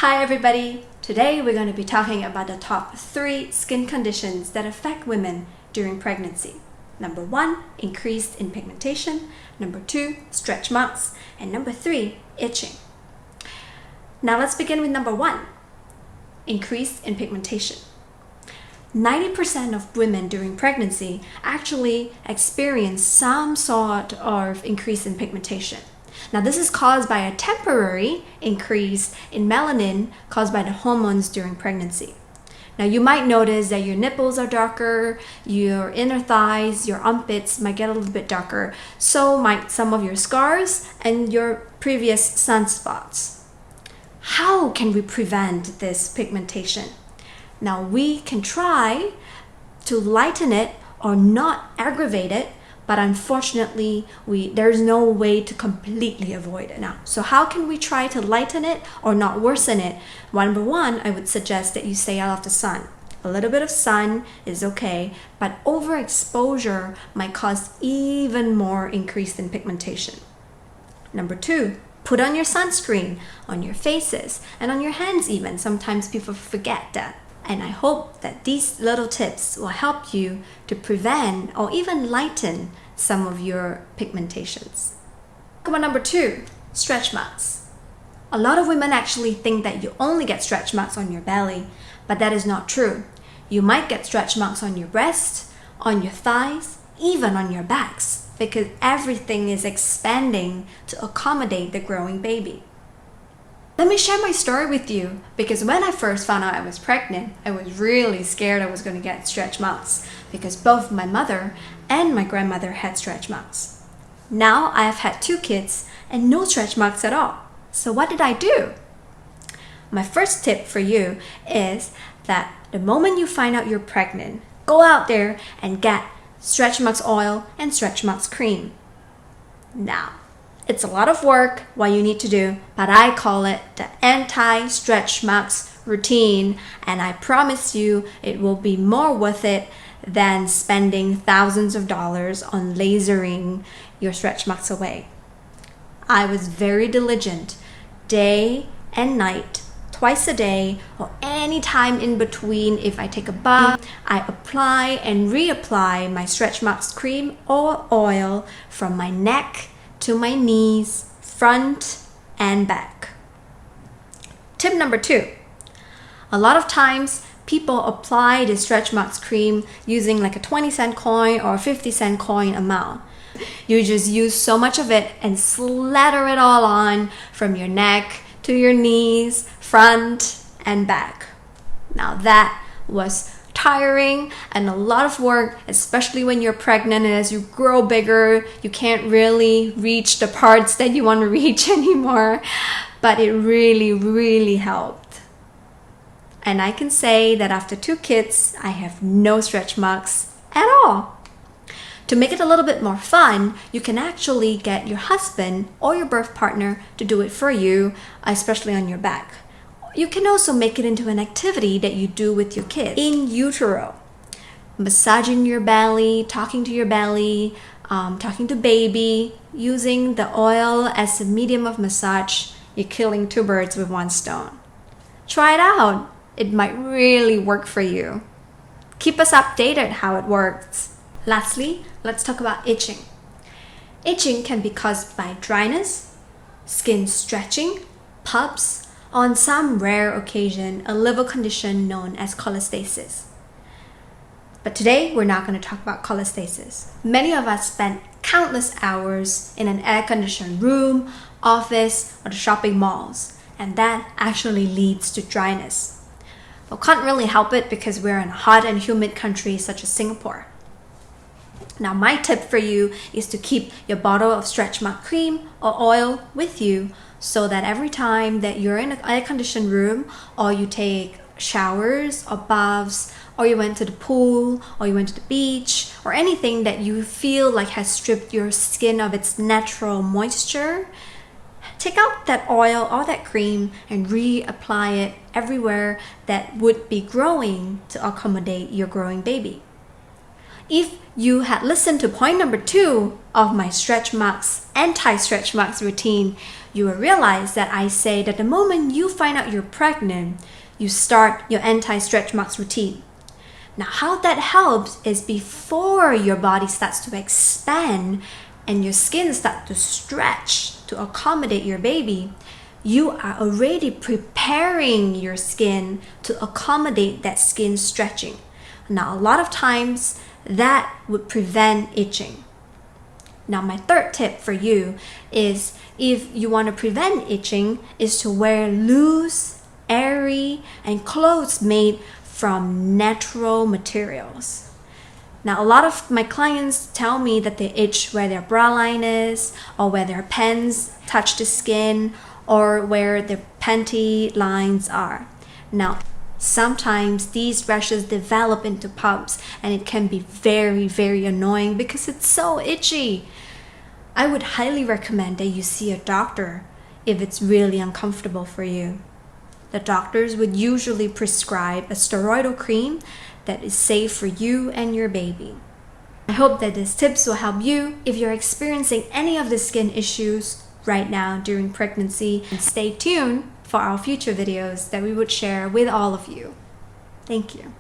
Hi everybody! Today we're going to be talking about the top 3 skin conditions that affect women during pregnancy. Number 1, increase in pigmentation. Number 2, stretch marks. And number 3, itching. Now let's begin with number 1, increase in pigmentation. 90% of women during pregnancy actually experience some sort of increase in pigmentation. Now this is caused by a temporary increase in melanin caused by the hormones during pregnancy. Now you might notice that your nipples are darker, your inner thighs, your armpits might get a little bit darker, so might some of your scars and your previous sunspots. How can we prevent this pigmentation? Now we can try to lighten it or not aggravate it, but unfortunately there's no way to completely avoid it now. So how can we try to lighten it or not worsen it? Number 1, I would suggest that you stay out of the sun. A little bit of sun is okay, but overexposure might cause even more increase in pigmentation. Number 2, put on your sunscreen on your faces and on your hands even. Sometimes people forget that. And I hope that these little tips will help you to prevent or even lighten some of your pigmentations. Come on, number 2, stretch marks. A lot of women actually think that you only get stretch marks on your belly, but that is not true. You might get stretch marks on your breast, on your thighs, even on your backs, because everything is expanding to accommodate the growing baby. Let me share my story with you, because when I first found out I was pregnant, I was really scared I was going to get stretch marks because both my mother and my grandmother had stretch marks. Now I have had 2 kids and no stretch marks at all. So what did I do? My first tip for you is that the moment you find out you're pregnant, go out there and get stretch marks oil and stretch marks cream. Now, it's a lot of work, what you need to do, but I call it the anti-stretch marks routine, and I promise you it will be more worth it than spending thousands of dollars on lasering your stretch marks away. I was very diligent, day and night, twice a day, or any time in between. If I take a bath, I apply and reapply my stretch marks cream or oil from my neck to my knees, front and back. Tip number 2. A lot of times people apply the stretch marks cream using like a 20-cent coin or a 50-cent coin amount. You just use so much of it and slather it all on from your neck to your knees, front and back. Now that was tiring and a lot of work, especially when you're pregnant, and as you grow bigger you can't really reach the parts that you want to reach anymore, but it really helped. And I can say that after 2 kids I have no stretch marks at all. To make it a little bit more fun, you can actually get your husband or your birth partner to do it for you, especially on your back. You can also make it into an activity that you do with your kids. In utero, massaging your belly, talking to your belly, talking to baby, using the oil as a medium of massage, you're killing 2 birds with 1 stone. Try it out. It might really work for you. Keep us updated how it works. Lastly, let's talk about itching. Itching can be caused by dryness, skin stretching, pubs, on some rare occasion, a liver condition known as cholestasis. But today, we're not going to talk about cholestasis. Many of us spend countless hours in an air-conditioned room, office, or the shopping malls, and that actually leads to dryness. We can't really help it because we're in a hot and humid country such as Singapore. Now, my tip for you is to keep your bottle of stretch mark cream or oil with you, so that every time that you're in an air-conditioned room, or you take showers or baths, or you went to the pool, or you went to the beach, or anything that you feel like has stripped your skin of its natural moisture, take out that oil or that cream and reapply it everywhere that would be growing to accommodate your growing baby. If you had listened to point number 2 of my stretch marks, anti-stretch marks routine, you will realize that I say that the moment you find out you're pregnant, you start your anti-stretch marks routine. Now, how that helps is before your body starts to expand and your skin starts to stretch to accommodate your baby, you are already preparing your skin to accommodate that skin stretching. Now, a lot of times that would prevent itching. Now, my third tip for you is, if you want to prevent itching, is to wear loose, airy, and clothes made from natural materials. Now, a lot of my clients tell me that they itch where their bra line is, or where their pants touch the skin, or where their panty lines are. Now, sometimes these rashes develop into bumps, and it can be very, very annoying because it's so itchy. I would highly recommend that you see a doctor if it's really uncomfortable for you. The doctors would usually prescribe a steroidal cream that is safe for you and your baby. I hope that these tips will help you if you're experiencing any of the skin issues right now during pregnancy, and stay tuned for our future videos that we would share with all of you. Thank you.